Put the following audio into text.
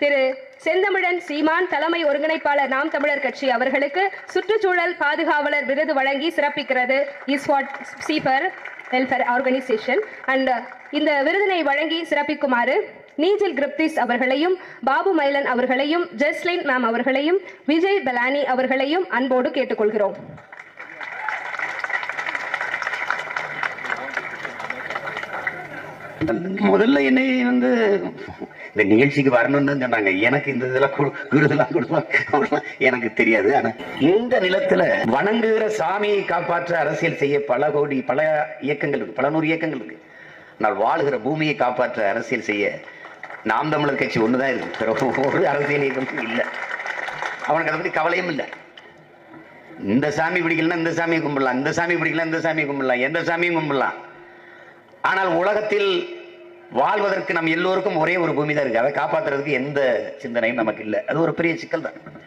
திரு செந்தமிழன் சீமான் தலைமை ஒருங்கிணைப்பாளர் நாம் தமிழர் கட்சி அவர்களுக்கு சுற்றுச்சூழல் பாதுகாவலர் விருது வழங்கி சிறப்பிக்கிறது இஸ்வாட் சீஃபர் வெல்ஃபேர் ஆர்கனைசேஷன். அண்ட் இந்த விருதினை வழங்கி சிறப்பிக்குமாறு நீஜில் கிரிப்திஸ் அவர்களையும், பாபு மைலன் அவர்களையும், ஜெஸ்லின் மேம் அவர்களையும், விஜய் பலானி அவர்களையும் அன்போடு கேட்டுக்கொள்கிறோம். முதல்ல என்னை இந்த நிகழ்ச்சிக்கு வரணும்னு சொன்னாங்க. எனக்கு இந்த இதெல்லாம் விருதெல்லாம் கொடுப்பாங்க எனக்கு தெரியாது. ஆனா இந்த நிலத்துல வணங்குகிற சாமியை காப்பாற்ற அரசியல் செய்ய பல இயக்கங்கள் இருக்கு, பல நூறு இயக்கங்கள் இருக்கு. ஆனால் வாழ்கிற பூமியை காப்பாற்ற அரசியல் செய்ய நாம் தமிழர் கட்சி ஒண்ணுதான் இருக்கு, ஒரு அரசியல் இயக்கம் இல்லை. அவனுக்கு அதை பத்தி கவலையும் இல்லை. இந்த சாமி பிடிக்கலன்னா இந்த சாமியை கும்பிடலாம், இந்த சாமி பிடிக்கலாம் இந்த சாமியை கும்பிடலாம், எந்த சாமியும் கும்பிடலாம். ஆனால் உலகத்தில் வாழ்வதற்கு நம் எல்லோருக்கும் ஒரே ஒரு பூமி தான் இருக்கு. அதை காப்பாற்றுறதுக்கு எந்த சிந்தனையும் நமக்கு இல்லை. அது ஒரு பெரிய சிக்கல் தான்.